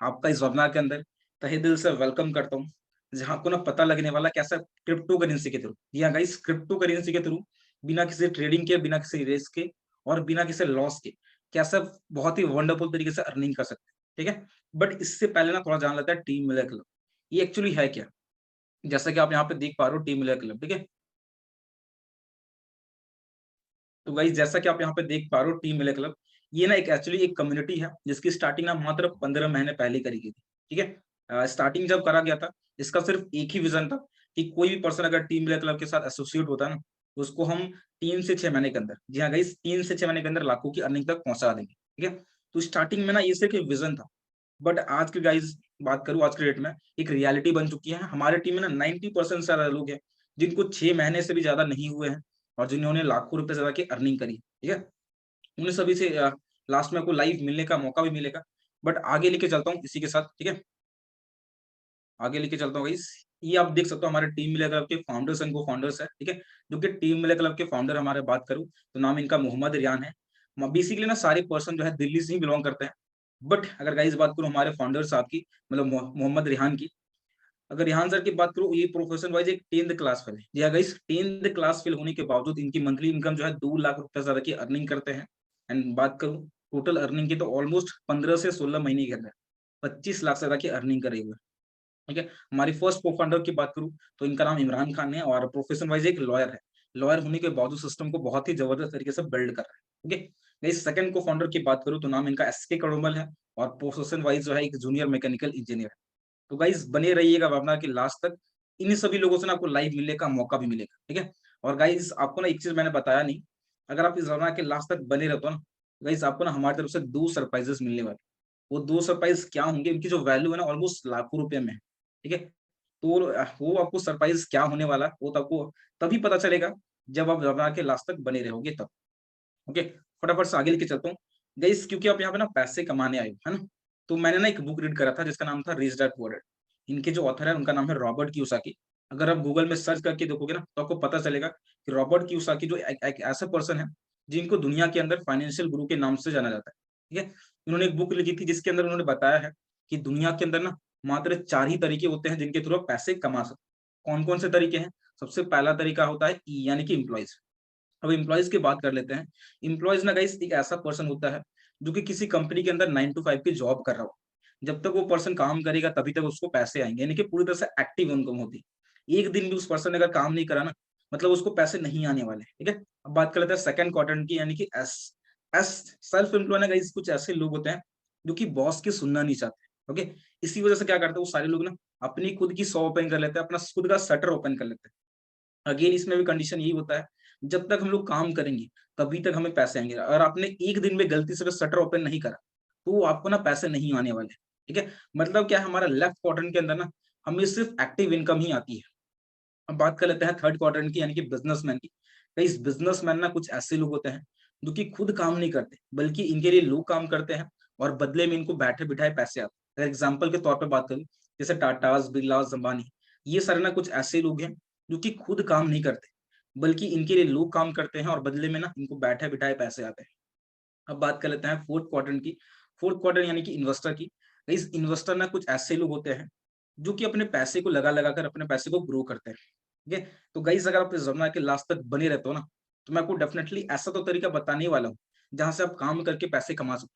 आपका इस वेबिनार के अंदर तहे दिल से वेलकम करता हूँ, जहाँ आपको ना पता लगने वाला कैसा क्रिप्टो करेंसी के थ्रू, जी हाँ गाइस, क्रिप्टो करेंसी के थ्रू बिना किसी ट्रेडिंग के, बिना किसी रिस्क के और बिना किसी लॉस के कैसा बहुत ही वंडरफुल तरीके से अर्निंग कर सकते हैं, ठीक है? बट इससे पहले ना थोड़ा जान लेते हैं टीम मिलर क्लब, ये एक्चुअली है क्या? जैसा कि आप यहाँ पे देख पा रहे हो टीम मिलर क्लब, ठीक है? तो गाइस जैसा कि आप यहाँ पे देख पा रहे हो टीम मिले क्लब, ये ना एक एक्चुअली एक कम्युनिटी है जिसकी स्टार्टिंग ना मात्र 15 महीने पहले करी गई थी, ठीक है? स्टार्टिंग जब करा गया था, इसका सिर्फ एक ही विजन था कि कोई भी पर्सन अगर टीम मिले क्लब के साथ एसोसिएट होता है ना, तो उसको हम 3 से 6 महीने के अंदर, जी हाँ गाइस, 3 से 6 महीने के अंदर लाखों की अर्निंग तक पहुँचा देंगे, ठीक है? तो स्टार्टिंग में ना ये सिर्फ एक विजन था, बट आज के गाइस बात करूँ आज के डेट में एक रियलिटी बन चुकी है। हमारे टीम में ना 90% से ज़्यादा लोग हैं, जिनको 6 महीने से भी ज़्यादा नहीं हुए हैं और जिन्होंने लाखों रुपए से ज़्यादा की अर्निंग करी, ठीक है? उन्हें सभी से लास्ट में आपको लाइव मिलने का मौका भी मिलेगा। बट आगे लेके चलता हूँ इसी के साथ, ठीक है? आगे लेके चलता हूँ गाइस। ये आप देख सकते हो हमारे टीम मिले क्लब के फाउंडर्स एंड को-फाउंडर्स हैं, ठीक है? जो कि टीम मिले क्लब के फाउंडर हमारे बात करूँ तो नाम इनका मोहम्मद रियान है। म बेसिकली ना सारे पर्सन जो है दिल्ली से ही बिलॉन्ग करते हैं। बट अगर गाइस बात करूँ हमारे फाउंडर साहब की, मतलब मोहम्मद रिहान की, अगर रिहान सर की बात करूँ, ये प्रोफेशन वाइज़ एक 10th क्लास फेल है। जी हाँ गाइस, 10th क्लास फेल होने के बावजूद इनकी मंथली इनकम जो है 2 लाख रुपए से ज़्यादा की अर्निंग करते हैं। एंड बात करूँ टोटल अर्निंग की, तो ऑलमोस्ट 15 से 16 महीने के अंदर 25 लाख से ज़्यादा की अर्निंग करे हुए हैं। ठीक है? हमारी फर्स्ट को-फाउंडर की बात करूँ तो इनका नाम इमरान खान है और प्रोफेशन वाइज़ एक लॉयर है। लॉयर होने के बावजूद सिस्टम को बहुत ही ज़बरदस्त तरीके से बिल्ड कर रहा है। ठीक है? गाइस सेकंड को-फाउंडर की बात करूँ तो नाम इनका एसके कड़ोमल है और प्रोफेशन वाइज़ जो है एक जूनियर मैकेनिकल इंजीनियर है। तो गाइस बने रहिएगा वेबिनार के लास्ट तक। इन्हीं सभी लोगों से ना आपको लाइव मिलने का मौका भी मिलेगा, ठीक है? और गाइस आपको ना एक चीज़ मैंने बताया नहीं, अगर आप इस वेबिनार के लास्ट तक बने रहते हो ना, गाइस आपको ना हमारी तरफ से 2 सरप्राइज़ेज़ मिलने वाले हैं। वो 2 सरप्राइज़ क्या होंगे, इनकी जो वैल्यू है ना ऑलमोस्ट लाखों रुपए में है, ठीक है? तो वो आपको सरप्राइज़ क्या होने वाला है, वो तो आपको तभी पता चलेगा जब आप वेबिनार के लास्ट तक बने रहोगे तब। ओके, फटाफट से आगे लेके चलता हूँ। गाइस क्योंकि आप यहाँ पे ना पैसे कमाने आए हो, है ना? तो मैंने ना एक बुक रीड करा था जिसका नाम था रिच डैड पुअर डैड। इनके जो ऑथर है उनका नाम है रॉबर्ट कियोसाकी। अगर आप गूगल में सर्च करके देखोगे ना तो आपको पता चलेगा कि रॉबर्ट कियोसाकी जो एक एक ऐसा पर्सन है जिनको दुनिया के अंदर फाइनेंशियल गुरु के नाम से जाना जाता है, ठीक है? इन्होंने एक बुक लिखी थी जिसके अंदर उन्होंने बताया है कि दुनिया के अंदर ना मात्र 4 ही तरीके होते हैं जिनके थ्रू आप पैसे कमा सकते हो। कौन-कौन से तरीके हैं? सबसे पहला तरीका होता है ई यानी कि एम्प्लॉइज़। अब एम्प्लॉइज़ की बात कर लेते हैं। एम्प्लॉइज़ ना गाइस एक ऐसा पर्सन होता है, जो कि किसी कंपनी के अंदर 9 टू 5 की जॉब कर रहा हो। जब तक वो पर्सन काम करेगा तभी तक उसको पैसे आएँगे, यानी कि पूरी तरह से एक्टिव इनकम होती है। एक दिन भी उस पर्सन ने अगर काम नहीं करा ना, मतलब उसको पैसे नहीं आने वाले, ठीक है? अब बात कर लेते हैं सेकंड क्वाड्रेंट की, यानी कि एस। एस सेल्फ एम्प्लॉयड ना गाइस कुछ ऐसे लोग होते हैं, जो कि बॉस की सुनना नहीं चाहते, ओके? इसी वजह से क्या करते हैं वो सारे लोग ना, अपनी खुद की शॉप ओपन कर लेते हैं, अपना खुद का शटर ओपन कर लेते हैं। अगेन इसमें भी कंडीशन यही होता है, जब तक हम लोग काम करेंगे, तभी तक हमें पैसे आएँगे। अगर आपने एक दिन में गलती से अगर शटर ओपन नहीं करा, तो आपको ना पैसे नहीं आने वाले, ठीक है? मतलब क्या है हमारा लेफ्ट क्वाड्रेंट के अंदर ना, हमें सिर्फ एक्टिव इनकम ही आती है। अब बात कर लेते हैं थर्ड क्वाड्रेंट की यानी कि बिज़नेसमैन की। तो इस बिज़नेसमैन ना कुछ ऐसे लोग होते हैं, जो कि खुद काम नहीं करते, बल्कि इनके लिए लोग काम करते हैं और बदले में इनको बैठे-बिठाए पैसे आते हैं। अगर एग्ज़ाम्पल के तौर पे बात करूँ, जैसे टाटाज़, बिरलाज़, अंबानी, ये सारे ना कुछ ऐसे लोग हैं, जो कि खुद काम नहीं करते, बल्कि इनके लिए लोग काम करते हैं और बदले में ना इनको बैठे-बिठाए पैसे आते हैं। अब बात कर लेते हैं फोर्थ क्वाड्रेंट की। फोर्थ क्वाड्रेंट यानी कि इन्वेस्टर की। इस इन्वेस्टर ना कुछ ऐसे लोग होते हैं, जो कि अपने पैसे को लगा-लगा कर अपने पैसे को ग्रो करते हैं। ठीक है? तो गाइज़ अगर आप इस ज़माना के लास्ट तक बने रहते हो ना, तो मैं आपको डेफिनिटली ऐसा तो तरीका बताने ही वाला हूँ, जहाँ से आप काम करके पैसे कमा सको।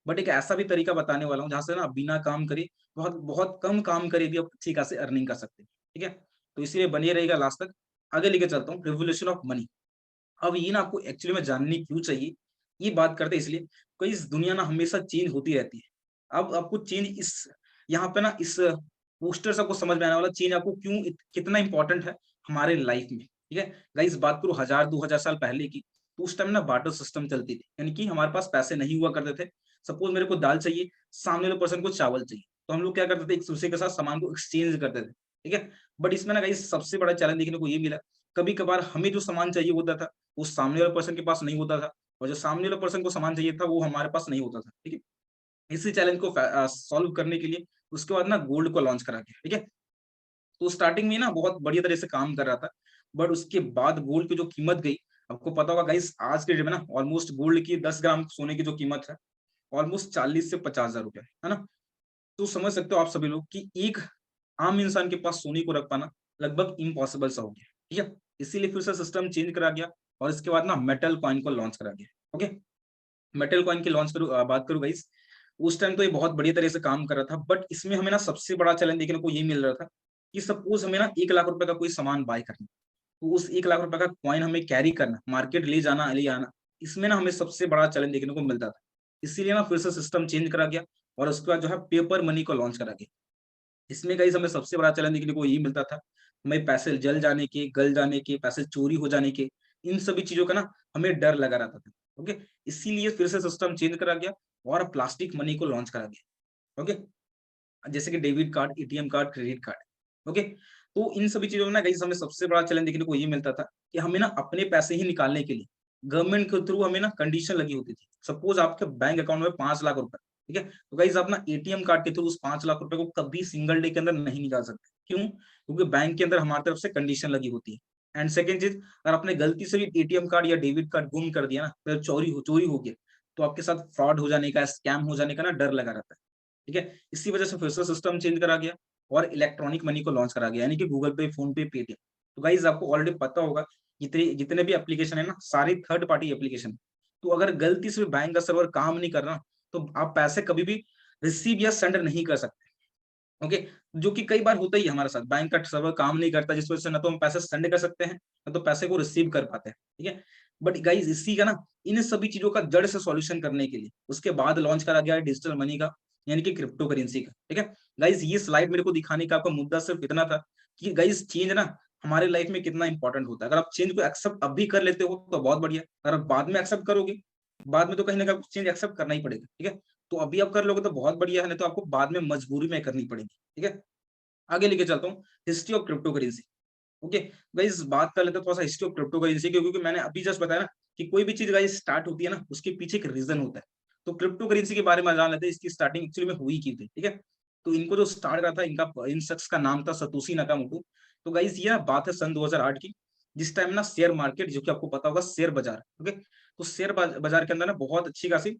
बट एक ऐसा भी तरीका बताने वाला हूँ, जहाँ से ना आप बिना काम करे, बहुत बहुत कम काम करे भी आप अच्छी खासी अर्निंग कर सकते हैं। ठीक है? तो इसीलिए बने रहिएगा लास्ट तक। आगे लेके चलता हूँ, रिवोल्यूशन ऑफ मनी। अब ये ना आपको एक्चुअली में जाननी क्यों चाहिए? ये बात करते हैं इसलिए, क्योंकि इस दुनिया ना हमेशा चेंज होती रहती है। अब आपको चेंज इस यहाँ पे ना इस पोस्टर से आपको समझ में आने वाला चेंज आपको क्यों कितना इम्पोर्टेंट है हमारे लाइफ में, ठीक है? गाइस बात करूँ 1000 2000 साल पहले की, तो उस टाइम ना बार्टर सिस्टम चलती थी। यानी कि हमारे पास पैसे नहीं हुआ करते थे। सपोज़ मेरे को दाल चाहिए, सामने वाले पर्सन को चावल चाहिए। तो हम लोग क्या करते थे, एक-दूसरे के साथ सामान को एक्सचेंज करते थे, ठीक है? बट इसमें ना गाइस सबसे बड़ा चैलेंज देखने को ये मिला, कभी-कभार हमें जो सामान चाहिए होता था, वो सामने वाले पर्सन के पास नहीं होता था और जो सामने वाले पर्सन को सामान चाहिए था, वो हमारे पास नहीं होता था, ठीक है? इसी चैलेंज को सॉल्व करने के लिए उसके बाद ना गोल्ड को लॉन्च करा गया, ठीक है? तो स्टार्टिंग में ना बहुत बढ़िया तरह से काम कर रहा था, बट उसके बाद गोल्ड की जो कीमत गई, आपको पता होगा गाइस आज के डेट में ना ऑलमोस्ट गोल्ड की 10 ग्राम सोने की जो कीमत है, ऑलमोस्ट 40 से 50,000 रुपए है ना? तो समझ सकते हो आप सभी लोग कि एक आम इंसान के पास सोने को रख पाना लगभग इम्पॉसिबल सा हो गया, ठीक है? इसीलिए फिर से सिस्टम चेंज करा गया और इसके बाद ना मेटल कॉइन को लॉन्च करा गया, ओके? मेटल कॉइन की बात करूँ गाइस, उस टाइम तो ये बहुत बढ़िया तरह से काम कर रहा था, बट इसमें हमें ना सबसे बड़ा चैलेंज देखने को ये मिल रहा था कि सपोज हमें ना 1 लाख रुपए का कोई सामान बाय करना, तो उस 1 लाख रुपए का कॉइन हमें कैरी करना, मार्केट ले आना, इसमें ना हमें सबसे बड़ा चैलेंज देखने को मिलता था। इसीलिए ना फिर से सिस्टम चेंज करा गया और उसके बाद जो है पेपर मनी को लॉन्च करा गया। इसमें गाइस हमें सबसे बड़ा चैलेंज देखने को यही मिलता था, हमें पैसे जल जाने के, गल जाने के, पैसे चोरी हो जाने के, इन सभी चीज़ों का ना हमें डर लगा रहता था, ओके? इसीलिए फिर से सिस्टम चेंज करा गया और प्लास्टिक मनी को लॉन्च करा गया, ओके? जैसे कि debit card, ATM card, credit card, okay? तो इन सभी चीज़ों में ना गाइस हमें सबसे बड़ा चैलेंज देखने को ये मिलता था कि हमें ना अपने पैसे ही निकालने के लिए गवर्नमेंट के थ्रू हमें ना कंडीशन लगी होती थी। सपोज़ आपके बैंक अकाउंट में 5 लाख रुपए, ठीक है? तो गाइस आप ना एटीएम कार्ड के थ्रू उस 5 लाख रुपए को कभी सिंगल डे के अंदर नहीं निकाल सकते। क्यों? क्योंकि बैंक के अंदर हमारी तरफ से कंडीशन लगी होती है। एंड सेकंड चीज़, अगर आपने गलती से भी एटीएम कार्ड या डेबिट कार्ड गुम कर दिया ना, फिर चोरी हो गया, तो आपके साथ फ्रॉड हो जाने का, स्कैम हो जाने का ना डर लगा रहता है। ठीक है? इसी वजह से फिर से सिस्टम चेंज करा गया और इलेक्ट्रॉनिक मनी को लॉन्च करा गया, यानी कि गूगल पे, फ़ोन पे, पेटीएम। तो गाइज़ आपको ऑलरेडी पता होगा जितने जितने भी एप्लीकेशन है ना, सारी थर्ड पार्टी एप्लीकेशन। तो अगर गलती से भी बैंक का सर्वर काम नहीं कर रहा, तो आप पैसे कभी भी रिसीव या सेंड नहीं कर सकते। ओके? जो कि कई बार होता ही है हमारे साथ, बैंक का सर्वर काम नहीं करता जिस वजह से ना तो हम पैसे सेंड कर सकते हैं, ना तो पैसे को रिसीव कर पाते हैं, ठीक है? बट गाइज़ इसी का ना इन सभी चीज़ों का जड़ से सॉल्यूशन करने के लिए उसके बाद लॉन्च करा गया है डिजिटल मनी का, यानी कि क्रिप्टो करेंसी का, ठीक है? गाइज़ ये स्लाइड मेरे को दिखाने का आपका मुद्दा सिर्फ इतना था कि गाइज़ चेंज ना हमारे लाइफ में कितना इंपॉर्टेंट होता है। अगर आप चेंज को एक्सेप्ट अभी कर लेते हो तो बहुत बढ़िया, अगर आप बाद में एक्सेप्ट करोगे, बाद में तो कहीं न कहीं चेंज एक्सेप्ट करना ही पड़ेगा, ठीक है? तो अभी आप कर लोगे तो बहुत बढ़िया है, नहीं तो आपको बाद में मजबूरी में करनी पड़ेगी, ठीक है? आगे लेके चलता हूँ, history of crypto currency. Okay, guys बात कर लेते हैं थोड़ा-सा हिस्ट्री ऑफ क्रिप्टो करेंसी की, क्योंकि मैंने अभी जस्ट बताया ना कि कोई भी चीज़ गाइस स्टार्ट होती है ना, उसके पीछे एक रीज़न होता है। तो क्रिप्टो करेंसी के बारे में जान लेते हैं, इसकी स्टार्टिंग एक्चुअली में हुई की थी, ठीक है? तो इनको जो स्टार्ट करा था, इन शख्स का नाम था सतोशी नाकामोटो। तो गाइस ये ना बात है सन 2008 की, जिस टाइम ना शेयर मार्केट, जो कि आपको पता होगा शेयर बाज़ार, ओके? तो शेयर बाज़ार के अंदर ना बहुत अच्छी खासी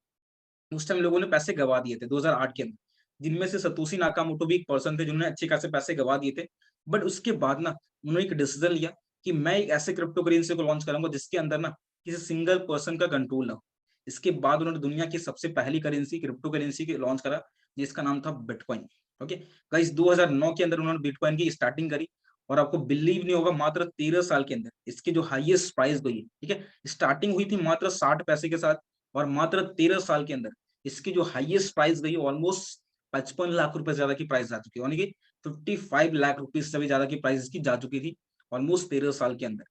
उस टाइम लोगों ने पैसे गँवा दिए थे 2008 के अंदर, जिनमें से सतोशी नाकामोटो भी एक पर्सन थे जिन्होंने अच्छे खासे पैसे गँवा दिए थे। बट उसके बाद ना उन्होंने एक डिसीज़न लिया कि मैं एक ऐसे क्रिप्टो करेंसी को लॉन्च करूँगा जिसके अंदर ना किसी सिंगल पर्सन का कंट्रोल ना हो। इसके बाद उन्होंने दुनिया की सबसे पहली करेंसी क्रिप्टो करेंसी की लॉन्च करा, जिसका नाम था बिटकॉइन। ओके, गाइस 2009 के अंदर उन्होंने बिटकॉइन की स्टार्टिंग करी और आपको बिलीव नहीं होगा, मात्र 13 साल के अंदर इसकी जो हाईएस्ट प्राइस गई, ठीक है? स्टार्टिंग हुई थी मात्र 60 पैसे के साथ और मात्र 13 साल के अंदर इसकी जो हाईएस्ट प्राइस गई ऑलमोस्ट 55 लाख रुपए से ज्यादा की प्राइस जा चुकी है, यानी कि 55 लाख रुपीस से भी ज्यादा की प्राइस इसकी जा चुकी थी ऑलमोस्ट 13 साल के अंदर।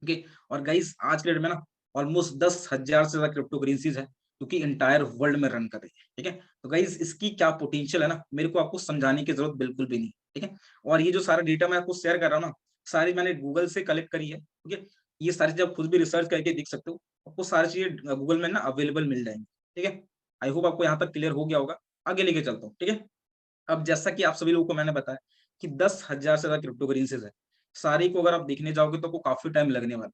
ओके, और गाइस आज के डेट में ना ऑलमोस्ट 10,000 से ज्यादा क्रिप्टो करेंसीज है जो कि इंटायर वर्ल्ड में रन कर रही है, ठीक है? तो गाइस इसकी क्या पोटेंशियल है ना, मेरे को आपको समझाने की जरूरत बिल्कुल भी नहीं, ठीक है? और ये जो सारा डेटा मैं आपको शेयर कर रहा हूँ ना, सारी मैंने गूगल से कलेक्ट करी है, ठीक है? ये सारी चीजें आप खुद भी रिसर्च करके देख सकते हो, आपको सारी चीजें गूगल में ना अवेलेबल मिल जाएंगी, ठीक है? आई होप आपको यहाँ तक क्लियर हो गया होगा। आगे लेके चलता हूँ, ठीक है? अब जैसा कि आप सभी लोगों को मैंने बताया कि 10,000 से ज़्यादा क्रिप्टो करेंसीज़ है। सारी को अगर आप देखने जाओगे तो आपको काफ़ी टाइम लगने वाला है।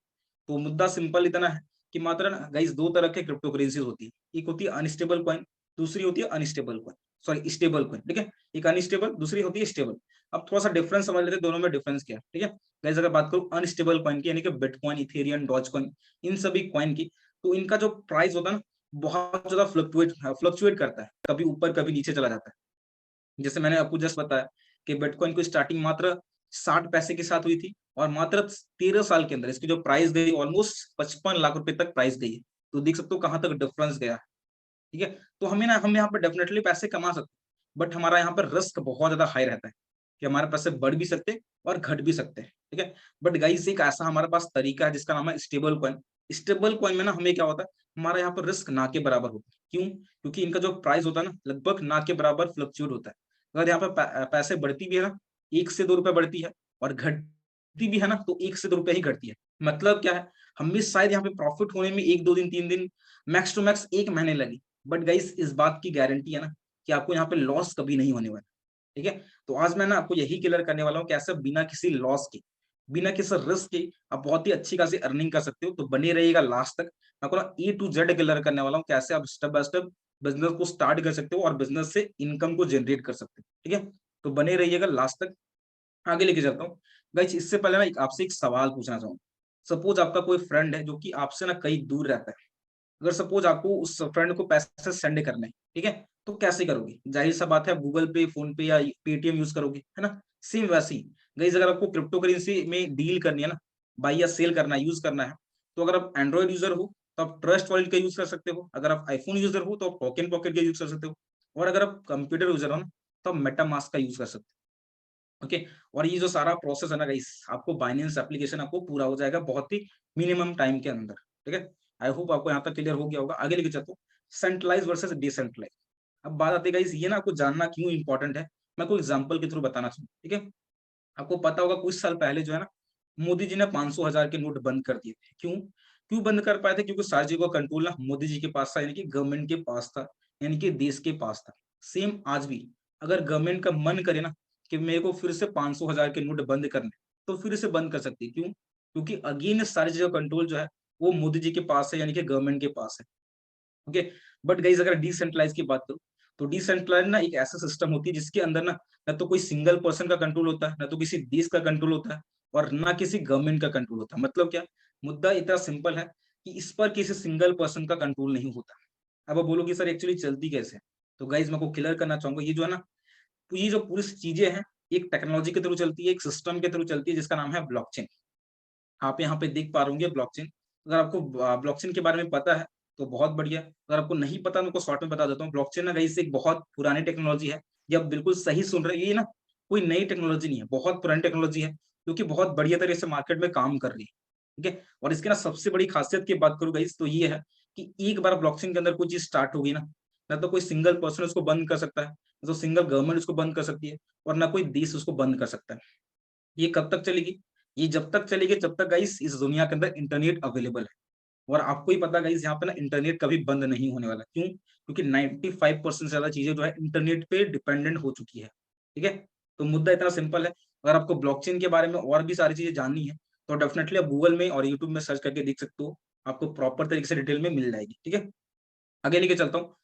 तो मुद्दा सिंपल इतना है कि मात्र ना गाइस 2 तरह के क्रिप्टो करेंसीज़ होती है। एक होती है अनस्टेबल कॉइन, दूसरी होती है unstable coin, sorry stable coin, ठीक है? एक अनस्टेबल, दूसरी होती है स्टेबल। अब थोड़ा-सा डिफरेंस समझ लेते हैं दोनों में डिफरेंस क्या है, ठीक है? गाइस अगर बात करूँ अनस्टेबल कॉइन की, यानी कि बिटकॉइन, इथेरियम, डॉजकॉइन, इन सभी कॉइन की, तो इनका जो प्राइस होता है ना, बहुत ज़्यादा फ्लक्चुएट करता है। कभी ऊपर, कभी नीचे चला जाता है। जैसे मैंने आपको जस्ट बताया कि बिटकॉइन की स्टार्टिंग मात्र 60 पैसे के साथ हुई थी और मात्र 13 साल के अंदर इसकी जो प्राइस गई ऑलमोस्ट 55 लाख रुपए तक प्राइस गई है। तो देख सकते हो कहाँ तक डिफरेंस गया है, ठीक है? तो हम यहाँ पे डेफिनिटली पैसे कमा सकते हैं, बट हमारा यहाँ पर रिस्क बहुत ज़्यादा हाई रहता है कि हमारे पैसे बढ़ भी सकते हैं और घट भी सकते हैं, ठीक है? बट गाइस एक ऐसा हमारे पास तरीका है जिसका नाम है स्टेबल कॉइन। स्टेबल कॉइन में ना हमें क्या होता है, हमारा यहाँ पर रिस्क ना के बराबर होता है। क्यों? क्योंकि इनका जो प्राइस होता है ना लगभग ना के बराबर फ्लक्चुएट होता है। अगर यहाँ पे पैसे बढ़ती भी है ना, 1 से 2 रुपए बढ़ती है और घटती भी है ना तो 1 से 2 रुपए ही घटती है। मतलब क्या है, हमें शायद यहाँ पे प्रॉफिट होने में 1-2 दिन, 3 दिन, मैक्स टू मैक्स 1 महीने लगे। बट गाइस इस बात की गारंटी है ना कि आपको यहाँ पे लॉस कभी नहीं होने वाला, ठीक है? तो आज मैं ना आपको यही क्लियर करने वाला हूँ, कैसे बिना किसी लॉस के, बिना किसी रिस्क के आप बहुत ही अच्छी खासी अर्निंग कर सकते हो। तो बने रहिएगा लास्ट तक। मैं आपको ना ए टू जेड क्लियर करने वाला हूँ, कैसे आप स्टेप बाय स्टेप बिजनेस को स्टार्ट कर सकते हो और बिजनेस से इनकम को जनरेट कर सकते हो, ठीक है? तो बने रहिएगा लास्ट तक, आगे लेके चलता हूँ। गाइस इससे पहले ना आपसे एक सवाल पूछना चाहूँगा। सपोज़ आपका कोई फ्रेंड है जो कि आपसे ना कहीं दूर रहता है। अगर सपोज़ आपको उस फ्रेंड को पैसे सेंड करने हैं, ठीक है? तो कैसे करोगे? ज़ाहिर-सा बात है गूगल पे, फ़ोन पे या पेटीएम यूज़ करोगे, है ना? सेम वैसे ही गाइस अगर आपको क्रिप्टो करेंसी में डील करनी है ना, बाय या सेल करना है, यूज़ करना है, तो अगर आप एंड्रॉइड यूज़र हो, तो आप ट्रस्ट वॉलेट का यूज़ कर सकते हो। अगर आप आईफ़ोन यूज़र हो, तो आप टोकन पॉकेट का यूज़ कर सकते हो। और अगर आप कंप्यूटर यूज़र हो ना, तो आप मेटामास्क का यूज़ कर सकते हो। ओके? और ये जो सारा प्रोसेस है ना गाइस, आपको बाइनेंस एप्लीकेशन आपको पूरा हो जाएगा बहुत ही मिनिमम टाइम के अंदर, ठीक है? आई होप आपको यहाँ तक क्लियर हो गया होगा। आगे लेके चलता हूँ, सेंट्रलाइज़ वर्सेस डिसेंट्रलाइज़। अब बात आती है गाइस ये ना आपको जानना क्यों इम्पोर्टेंट है, मैं आपको एग्ज़ाम्पल के थ्रू बताना चाहूँ, ठीक है? आपको पता होगा कुछ साल पहले जो है ना, मोदी जी ने 500 हज़ार के नोट बंद कर दिए थे। क्यों? क्यों बंद कर पाए थे? क्योंकि सारी चीज़ों का कंट्रोल ना मोदी जी के पास था, यानी कि गवर्नमेंट के पास था, यानी कि देश के पास था। सेम आज भी अगर गवर्नमेंट का मन करे ना कि मेरे को फिर से 500 हज़ार के नोट बंद करने, तो फिर से बंद कर सकती है। क्यों? क्योंकि अगेन सारी चीज़ों का कंट्रोल जो है, वो मोदी जी के पास है, यानी कि गवर्नमेंट के पास है। ओके, बट गाइस अगर डिसेंट्रलाइज की बात करूँ, तो डिसेंट्रलाइज ना एक ऐसा सिस्टम होती है जिसके अंदर ना तो कोई सिंगल पर्सन का कंट्रोल होता है, ना तो किसी देश का कंट्रोल होता है और ना किसी गवर्नमेंट का कंट्रोल होता है। मतलब क्या? मुद्दा इतना सिंपल है कि इस पर किसी सिंगल पर्सन का कंट्रोल नहीं होता। अब आप बोलोगे सर एक्चुअली चलती कैसे है? तो गाइस मैं आपको क्लियर करना चाहूँगा, ये जो है ना, तो ये जो पूरी चीज़ें हैं, एक टेक्नोलॉजी के थ्रू चलती है, एक सिस्टम के थ्रू चलती है जिसका नाम है ब्लॉकचेन। आप यहाँ पे देख पा रहे होंगे ब्लॉकचेन। अगर आपको ब्लॉकचेन के बारे में पता है, तो बहुत बढ़िया। अगर आपको नहीं पता, मैं आपको शॉर्ट में बता देता हूँ। ब्लॉकचेन ना गाइस एक बहुत पुरानी टेक्नोलॉजी है। ये आप बिल्कुल सही सुन रहे हैं। ये ना कोई नई टेक्नोलॉजी नहीं है, बहुत पुरानी टेक्नोलॉजी है, जो कि बहुत बढ़िया तरीके से मार्केट में काम कर रही है। ठीक है? और इसकी ना सबसे बड़ी खासियत की बात करूँ गाइस, तो ये है कि एक बार ब्लॉकचेन के अंदर कोई चीज़ स्टार्ट होगी ना तो कोई सिंगल पर्सन उसको बंद कर सकता है, ना तो सिंगल गवर्नमेंट उसको बंद कर सकती है और ना कोई देश उसको बंद कर सकता है। ये कब तक चलेगी? ये जब तक चलेगी जब तक गाइस इस दुनिया के अंदर इंटरनेट अवेलेबल है। और आपको ही पता गाइस यहाँ पे ना इंटरनेट कभी बंद नहीं होने वाला। क्यों? क्योंकि 95% से ज़्यादा चीज़ें जो है इंटरनेट पे डिपेंडेंट हो चुकी है। ठीक है? तो मुद्दा इतना सिंपल है। अगर आपको ब्लॉकचेन के बारे में और भी सारी चीज़ें जाननी है, तो डेफिनिटली आप गूगल में और यूट्यूब में सर्च करके देख सकते हो। आपको प्रॉपर तरीके से डिटेल में मिल जाएगी। ठीक है? आगे लेके चलता हूँ।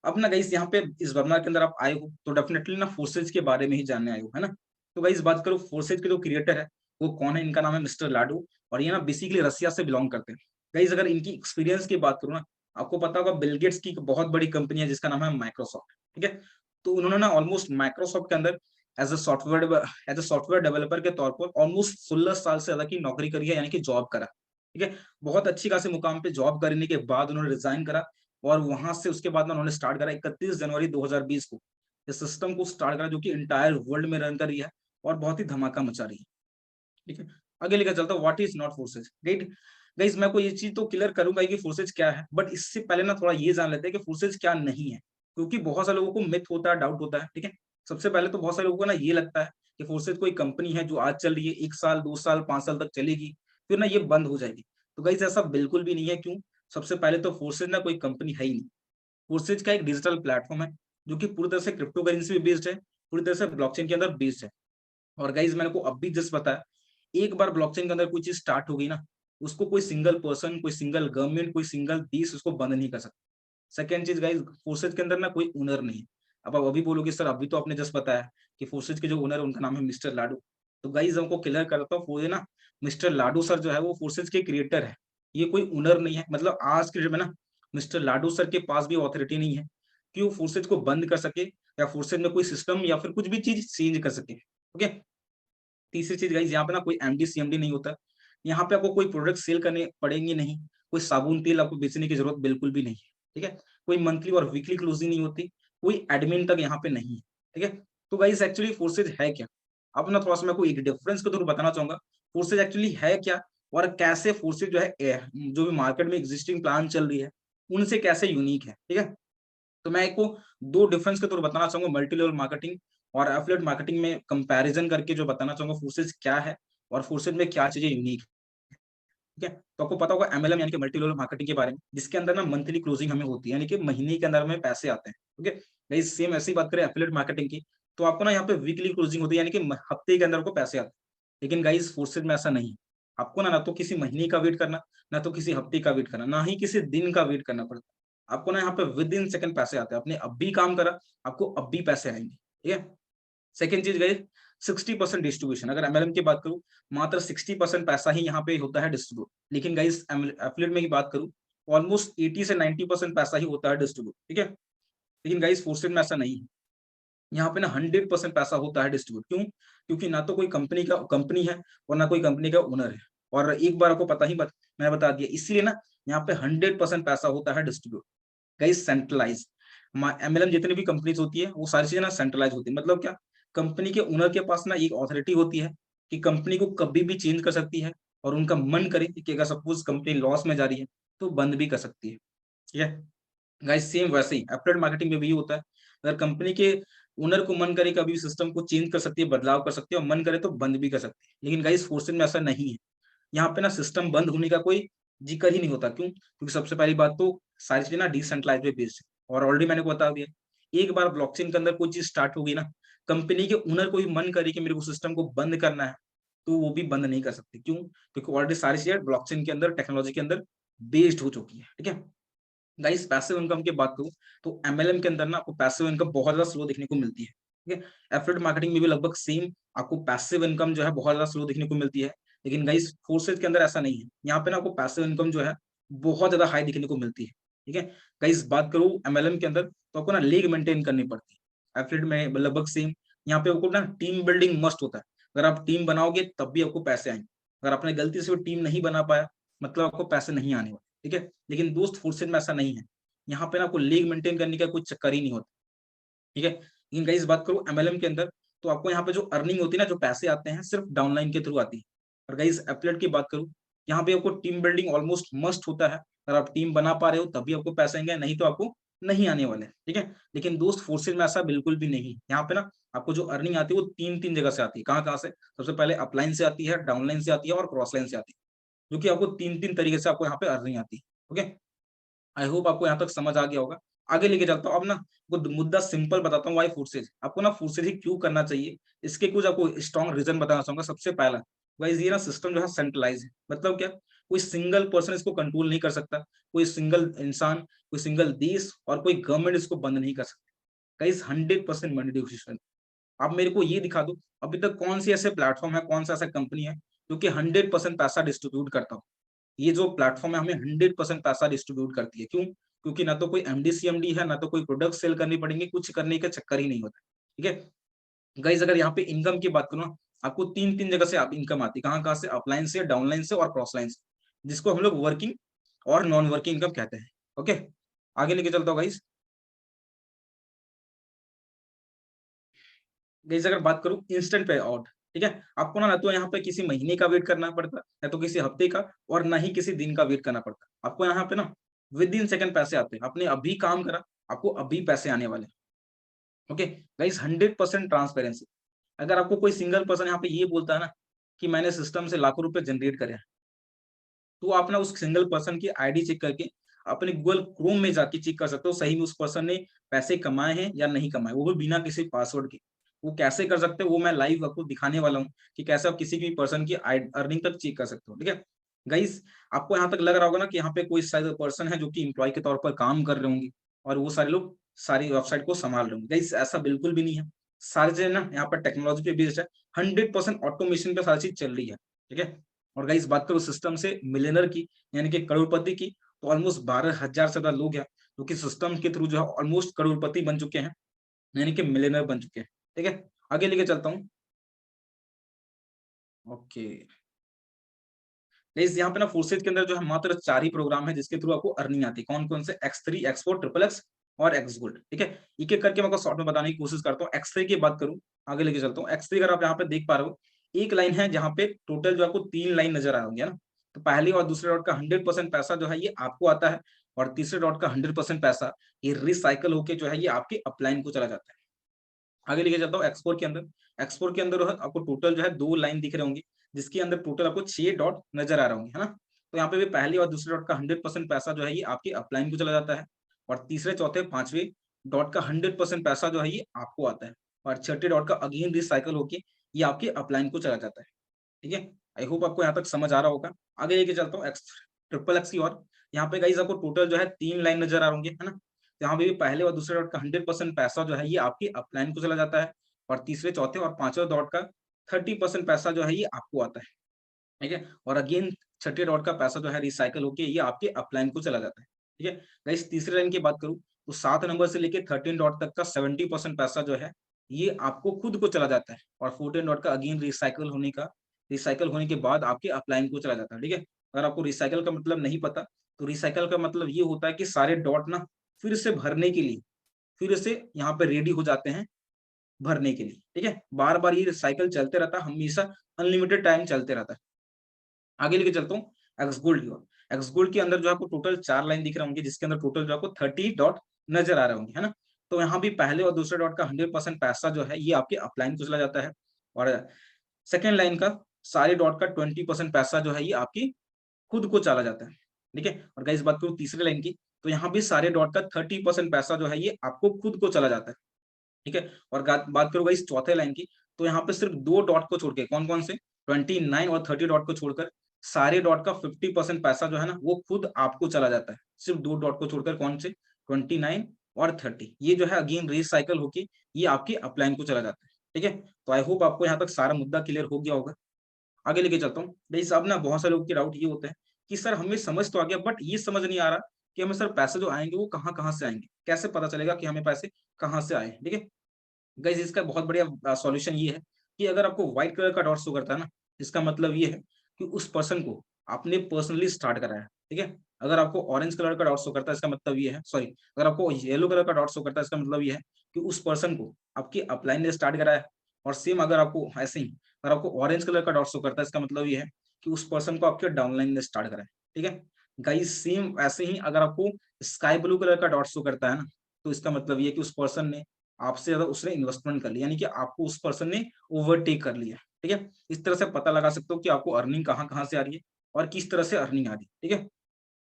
अब ना गाइस यहाँ पे इस वेबिनार के अंदर आप आए हो, तो डेफिनिटली ना फोर्सेज के बारे में ही जानने आए हो, है ना? तो गाइस बात करो फोर्सेज के जो क्रिएटर है, वो कौन है? इनका नाम है मिस्टर लाडो और ये ना बेसिकली रसिया से बिलॉन्ग करते हैं। गाइस अगर इनकी एक्सपीरियंस की बात करूँ ना, आपको पता होगा बिल गेट्स की एक बहुत बड़ी कंपनी है जिसका नाम है माइक्रोसॉफ्ट, ठीक है? तो उन्होंने ना ऑलमोस्ट माइक्रोसॉफ्ट के अंदर एज़ अ सॉफ्टवेयर डेवलपर के तौर पर ऑलमोस्ट 16 साल से ज़्यादा की नौकरी करी है, यानी कि जॉब करा, ठीक है? बहुत अच्छी खासी मुकाम पे जॉब करने के बाद उन्होंने रिज़ाइन करा और वहाँ से उसके बाद ना उन्होंने स्टार्ट करा 31 जनवरी 2020 को, इस सिस्टम को स्टार्ट करा जो कि एंटायर वर्ल्ड में रन कर रही है और बहुत ही धमाका मचा रही है, ठीक है? आगे लेकर चलता हूँ what is not forces, right? Guys मैं आपको ये चीज़ तो क्लियर करूँगा ही कि फोर्सेज क्या है, बट इससे पहले ना थोड़ा ये जान लेते हैं कि फोर्सेज क्या नहीं है, क्योंकि बहुत सारे लोगों को मिथ होता है, डाउट होता है, ठीक है? सबसे पहले तो बहुत सारे लोगों को ना ये लगता है कि फोर्सेज कोई कंपनी है जो आज चल रही है, 1 साल, 2 साल, 5 साल तक चलेगी, फिर ना ये बंद हो जाएगी। तो गाइस ऐसा बिल्कुल भी नहीं है, क्यों? सबसे पहले तो फोर्सेज ना कोई कंपनी है ही नहीं। फोर्सेज का एक डिजिटल प्लेटफॉर्म है, जो कि पूरी तरह से क्रिप्टो करेंसी पे बेस्ड है, पूरी तरह से ब्लॉकचेन के अंदर बेस्ड है। और गाइस मैंने आपको अब भी जस्ट बताया, एक बार ब्लॉकचेन के अंदर कोई चीज़ स्टार्ट हो गई ना, उसको कोई सिंगल पर्सन, कोई सिंगल गवर्नमेंट, कोई सिंगल देश उसको बंद नहीं कर सकता। सेकंड चीज़ गाइस, फोर्सेज के अंदर ना कोई ओनर नहीं है। अब आप अभी बोलोगे सर अभी तो आपने जस्ट बताया कि फोर्सेज के जो ओनर है उनका नाम है मिस्टर लाडू। तो गाइस हमको क्लियर करता हूँ, वो ये ना मिस्टर लाडू सर जो है वो फोर्सेज के क्रिएटर है। ये कोई ओनर नहीं है, मतलब आज के डेट में ना मिस्टर लाडू सर के पास भी ऑथोरिटी नहीं है कि वो फोर्सेज को बंद कर सके या फोर्सेज में कोई सिस्टम या फिर कुछ भी चीज़ चेंज कर सके। ओके? तीसरी चीज़ गाइस यहाँ पे ना कोई एमडी, सीएमडी नहीं होता। यहाँ पे आपको कोई प्रोडक्ट सेल करने पड़ेंगे नहीं, कोई साबुन तेल आपको बेचने की ज़रूरत बिल्कुल भी नहीं है, ठीक है? कोई मंथली और वीकली क्लोजिंग नहीं होती, कोई एडमिन तक यहाँ पे नहीं है, ठीक है? तो गाइस एक्चुअली फोर्सेज है क्या? अब ना थोड़ा-सा मैं आपको एक डिफरेंस के थ्रू बताना चाहूँगा, फोर्सेज एक्चुअली है क्या और कैसे फोर्सेज जो है जो भी मार्केट में एक्जिस्टिंग प्लान चल रही है, उनसे कैसे यूनिक है, ठीक है? तो मैं आपको 2 डिफरेंस के थ्रू बताना चाहूँगा, मल्टी लेवल मार्केटिंग और एफिलिएट मार्केटिंग में कंपैरिज़न करके जो बताना चाहूँगा फोर्सेज़ क्या है और फोर्सेज़ में क्या चीज़ें यूनिक है, ठीक है? तो आपको पता होगा एमएलएम यानी कि मल्टी लेवल मार्केटिंग के बारे में, जिसके अंदर ना मंथली क्लोजिंग हमें होती है, यानी कि महीने के अंदर हमें पैसे आते हैं, ठीक है? गाइस सेम ऐसे ही बात करें एफिलिएट मार्केटिंग की, तो आपको ना यहाँ पे वीकली क्लोजिंग होती है, यानी कि हफ्ते के अंदर आपको पैसे आते हैं। लेकिन गाइस फोर्सेज़ में ऐसा नहीं है। आपको ना तो किसी महीने का वेट करना, ना तो किसी हफ्ते का वेट करना, ना ही किसी दिन का वेट करना पड़ता है। आपको ना यहाँ पे विद इन सेकंड पैसे आते हैं। आपने अब भी काम करा, आपको अब भी पैसे आएँगे, ठीक है? सेकंड चीज़ गाइस 60% डिस्ट्रीब्यूशन। अगर एमएलएम की बात करूँ, मात्र 60% पैसा ही यहाँ पे होता है डिस्ट्रीब्यूट। लेकिन गाइस एफिलिएट में की बात करूँ, ऑलमोस्ट 80 से 90% पैसा ही होता है डिस्ट्रीब्यूट, ठीक है? लेकिन गाइस फोर्सेज में ऐसा नहीं है। यहाँ पे ना 100% पैसा होता है डिस्ट्रीब्यूट। क्यों? क्योंकि ना तो कोई कंपनी है और ना कोई कंपनी का ओनर है। और एक बार आपको पता ही मैंने बता दिया, इसीलिए ना यहाँ पे 100% पैसा होता है डिस्ट्रीब्यूट। गाइस सेंट्रलाइज़ एमएलएम जितनी भी कंपनीज़ होती है, वो सारी चीज़ें ना सेंट्रलाइज़ होती है। मतलब क्या? कंपनी के ओनर के पास ना एक अथॉरिटी होती है कि कंपनी को कभी भी चेंज कर सकती है और उनका मन करे कि अगर सपोज़ कंपनी लॉस में जा रही है, तो बंद भी कर सकती है। ठीक है? गाइस सेम वैसे ही एफिलिएट मार्केटिंग में भी होता है। अगर कंपनी के ओनर को मन करे कभी भी सिस्टम को चेंज कर सकती है, बदलाव कर सकती है और मन करे तो बंद भी कर सकती है। लेकिन गाइस फोर्सेज में ऐसा नहीं है। यहाँ पे ना सिस्टम बंद होने का कोई जिक्र ही नहीं होता। क्यों? क्योंकि सबसे पहली बात तो सारी चीज़ें ना डिसेंट्रलाइज्ड पे बेस्ड है और ऑलरेडी मैंने आपको बता दिया। एक बार ब्लॉकचेन के अंदर कोई चीज़ स्टार्ट होगी ना, कंपनी के ओनर को भी मन करे कि मेरे को सिस्टम को बंद करना है, तो वो भी बंद नहीं कर सकते। क्यों? क्योंकि ऑलरेडी सारी चीज़ें ब्लॉकचेन के अंदर, टेक्नोलॉजी के अंदर बेस्ड हो चुकी है। ठीक है? गाइस पैसिव इनकम की बात करूँ तो एमएलएम के अंदर ना आपको पैसिव इनकम बहुत ज़्यादा स्लो देखने को मिलती है, ठीक है? एफिलिएट मार्केटिंग में भी लगभग सेम आपको पैसिव इनकम जो है बहुत ज़्यादा स्लो देखने को मिलती है। लेकिन गाइस फोर्सेज के अंदर ऐसा नहीं है। यहाँ पे ना आपको पैसिव इनकम जो है बहुत ज़्यादा हाई देखने को मिलती है, ठीक है? गाइस बात करूँ एमएलएम के अंदर तो आपको ना लीग मेंटेन करनी पड़ती है। एफिलिएट में लगभग सेम यहाँ पे आपको ना टीम बिल्डिंग मस्ट होता है। अगर आप टीम बनाओगे तब भी आपको पैसे आएँगे। अगर आपने गलती से वो टीम नहीं बना पाया मतलब आपको पैसे नहीं आने वाले, ठीक है? लेकिन दोस्त फोर्सेज में ऐसा नहीं है। यहाँ पे ना आपको लीग मेंटेन करने का कोई चक्कर ही नहीं होता, ठीक है? लेकिन गाइस बात करूँ एमएलएम के अंदर, तो आपको यहाँ पे जो अर्निंग होती है ना, जो पैसे आते हैं, सिर्फ डाउनलाइन के थ्रू आती है। और गाइस एफिलिएट की बात करूँ, यहाँ पे आपको टीम बिल्डिंग ऑलमोस्ट मस्ट होता है। अगर आप टीम बना पा रहे हो तभी आपको पैसे आएँगे, नहीं तो आपको नहीं आने वाले, ठीक है? लेकिन दोस्त फोर्सेज में ऐसा बिल्कुल भी नहीं है। यहाँ पे ना आपको जो अर्निंग आती है वो 3-3 जगह से आती है। कहाँ-कहाँ से? सबसे पहले अपलाइन से आती है, डाउनलाइन से आती है और क्रॉस लाइन से आती है। जो कि आपको 3-3 तरीके से आपको यहाँ पे अर्निंग आती है, ओके? आई होप आपको यहाँ तक समझ आ गया होगा। आगे लेके चलता हूँ। अब ना वो मुद्दा सिंपल बताता हूँ व्हाई फुर्सेज। आपको ना फुर्सेज ही क्यों करना चाहिए, इसके कुछ आपको स्ट्रॉन्ग रीज़न बताना चाहूँगा। सबसे पहला, गाइस ये ना सिस्टम जो है सेंट्रलाइज़ है। मतलब क्या? कोई सिंगल पर्सन इसको कंट्रोल नहीं कर सकता। कोई सिंगल इंसान, कोई सिंगल देश और कोई गवर्नमेंट इसको बंद नहीं कर सकती। Guys 100% money decision. आप मेरे को ये दिखा दो, अभी तक कौन सी ऐसे प्लेटफ़ॉर्म है, कौन सा ऐसा कंपनी है, जो कि 100% पैसा डिस्ट्रीब्यूट करता हो। ये जो प्लेटफ़ॉर्म है हमें 100% पैसा डिस्ट्रीब्यूट करती है। क्यों? क्योंकि ना तो कोई एमडी-सीएमडी है, ना तो कोई प्रोडक्ट सेल करनी पड़ेंगे, कुछ करने का चक्कर ही नहीं होता। ठीक है? गाइज़ अगर यहाँ पे इनकम की बात करूँ ना, आपको 3-3 जगह से आप इनकम आती है। कहाँ-कहाँ से? अपलाइन से, डाउनलाइन से और क्रॉस लाइन से, जिसको हम लोग वर्किंग और नॉन वर्किंग इनकम कहते हैं। ओके? आगे लेके चलता हूँ गाइज़। गाइस अगर बात करूँ इंस्टेंट पे आउट, ठीक है? आपको ना तो यहाँ पे किसी महीने का वेट करना पड़ता, या तो किसी हफ्ते का और ना ही किसी दिन का वेट करना पड़ता। आपको यहाँ पे ना विदिन सेकंड पैसे आते हैं। आपने अभी काम करा, आपको अभी पैसे आने वाले हैं। ओके? Guys 100% transparency. अगर आपको कोई सिंगल पर्सन यहाँ पे ये बोलता है ना कि मैंने सिस्टम से लाखों रुपए जनरेट करे हैं, तो आप ना उस सिंगल पर्सन की आईडी चेक करके अपने गूगल क्रोम में जाके चेक कर सकते हो सही में उस पर्सन ने पैसे कमाए हैं या नहीं कमाए, वो भी बिना किसी पासवर्ड के। वो कैसे कर सकते हैं वो मैं लाइव आपको दिखाने वाला हूँ कि कैसे आप किसी भी पर्सन की अर्निंग तक चेक कर सकते हो, ठीक है? गाइस आपको यहाँ तक लग रहा होगा ना कि यहाँ पे कोई शायद पर्सन है जो कि एम्प्लॉयी के तौर पर काम कर रहे होंगे और वो सारे लोग सारी वेबसाइट को संभाल रहे होंगे। गाइस ऐसा बिल्कुल भी नहीं है। सारी चीज़ें ना यहाँ पर टेक्नोलॉजी पे बेस्ड है। 100% ऑटोमेशन पे सारी चीज़ चल रही है, ठीक है? और गाइस बात करूँ सिस्टम से मिलियनेयर की, यानी कि करोड़पति की, तो ऑलमोस्ट 12,000 से ज़्यादा लोग हैं, जो कि सिस्टम के थ्रू जो है ऑलमोस्ट करोड़पति बन चुके हैं, यानी कि मिलियनेयर बन चुके हैं। ठीक है? आगे लेके चलता हूँ। ओके। गाइस यहाँ पे ना फोर्सेज के अंदर जो है मात्र 4 ही प्रोग्राम है जिसके थ्रू आपको अर्निंग आती है। कौन-कौन से? X3, X4, ट्रिपल एक्स और एक्स गोल्ड, ठीक है? एक-एक करके मैं आपको शॉर्ट में बताने की कोशिश करता हूँ। X3 की बात करूँ, आगे लेके चलता हूँ। X3 अगर आप यहाँ पे देख पा रहे हो, एक लाइन है जहाँ पे टोटल जो आपको 3 लाइन नज़र आ रही होंगी, है ना? तो पहले और दूसरे डॉट का 100% पैसा जो है ये आपको आता है और तीसरे डॉट का 100% पैसा ये रिसाइकिल होके जो है ये आपके अपलाइन को चला जाता है। आगे लेके चलता हूँ एक्स4 के अंदर। एक्स4 के अंदर जो है आपको टोटल जो है 2 लाइन दिख रहे होंगे, जिसके अंदर टोटल आपको 6 डॉट नज़र आ रहे होंगे, है ना? तो यहाँ पे भी पहली और दूसरे डॉट का 100% पैसा जो है ये आपके अपलाइन को चला जाता है और तीसरे, चौथे, 5वें डॉट का 100% पैसा जो है ये आपको आता है और छठे डॉट का अगेन रिसाइकिल होके ये आपके अपलाइन को चला जाता है, ठीक है? आई होप आपको यहाँ तक समझ आ रहा होगा। आगे लेके चलता हूँ एक्स ट्रिपल एक्स की ओर। यहाँ पे गाइस आपको टोटल जो है 3 लाइन नजर आ रहे होंगे, है ना? तो यहाँ पे भी पहले और दूसरे डॉट का 100% पैसा जो है ये आपकी अपलाइन को चला जाता है, और तीसरे, चौथे और पांचवें डॉट का 30% पैसा जो है ये आपको आता है, ठीक है? और अगेन छठे डॉट का पैसा जो है रिसाइकल होके ये आपके अपलाइन को चला जाता है, ठीक है? गाइस तीसरी लाइन की बात करूँ तो 7 नंबर से लेके 13 डॉट तक का 70% पैसा जो है ये आपको खुद को चला जाता है, और 14 डॉट का अगेन रिसाइकल होने के बाद आपके अपलाइन को चला जाता है, ठीक है? अगर आपको रिसाइकल का मतलब नहीं पता, तो रिसाइकल का मतलब ये होता है कि सारे डॉट ना फिर से भरने के लिए, फिर से यहाँ पे रेडी हो जाते हैं भरने के लिए, ठीक है? बार-बार ये साइकिल चलते रहता है, हमेशा अनलिमिटेड टाइम चलते रहता है। आगे लेके चलता हूँ एक्स गोल्ड की ओर। एक्स गोल्ड के अंदर जो आपको टोटल 4 लाइन दिख रहे होंगे, जिसके अंदर टोटल जो आपको 30 डॉट नज़र आ रहे होंगे, है ना? तो यहाँ भी पहले और दूसरे डॉट का 100% पैसा जो है ये आपके अपलाइन को चला जाता है, और सेकंड लाइन का सारे डॉट का 20% पैसा जो है ये आपकी खुद को चला जाता है, ठीक है? और गाइस बात करूँ तीसरी लाइन की, तो यहाँ भी सारे डॉट का 30% पैसा जो है ये आपको खुद को चला जाता है, ठीक है? और बात करूँ गाइस चौथे लाइन की, तो यहाँ पे सिर्फ 2 डॉट को छोड़ के, कौन-कौन से? 29 और 30 डॉट को छोड़कर सारे डॉट का 50% पैसा जो है ना, वो खुद आपको चला जाता है। सिर्फ 2 डॉट को छोड़कर, कौन से? 29 और 30, ये जो है अगेन रीसाइकल होके ये आपके अपलाइन को चला जाता है, ठीक है? तो आई होप आपको यहाँ तक सारा मुद्दा क्लियर हो गया होगा। आगे लेके चलता हूँ। देखिए साहब ना, बहुत सारे लोगों के डाउट ये होते हैं कि सर हमें समझ तो आ गया, बट ये समझ नहीं आ रहा कि हमें सर पैसे जो आएँगे वो कहाँ-कहाँ से आएँगे? कैसे पता चलेगा कि हमें पैसे कहाँ से आए हैं? ठीक है? गाइस इसका बहुत बढ़िया सॉल्यूशन ये है कि अगर आपको व्हाइट कलर का डॉट शो करता है ना, इसका मतलब ये है कि उस पर्सन को आपने पर्सनली स्टार्ट कराया है, ठीक है? अगर आपको ऑरेंज कलर का डॉट शो करता है, इसका मतलब ये है, सॉरी, अगर आपको येलो कलर का डॉट शो करता है, इसका मतलब ये है कि उस पर्सन को आपकी अपलाइन ने स्टार्ट कराया है। और सेम अगर आपको ऐसे ही, अगर आपको ऑरेंज कलर का डॉट शो करता है, इसका मतलब ये है कि उस पर्सन को आपके डाउनलाइन ने स्टार्ट कराया है, ठीक है? गाइस सेम ऐसे ही अगर आपको स्काई ब्लू कलर का डॉट शो करता है ना, तो इसका मतलब ये है कि उस पर्सन ने आपसे ज़्यादा उसने इन्वेस्टमेंट कर लिया, यानी कि आपको उस पर्सन ने ओवरटेक कर लिया, ठीक है? इस तरह से पता लगा सकते हो कि आपको अर्निंग कहाँ-कहाँ से आ रही है और किस तरह से अर्निंग आ रही है, ठीक है?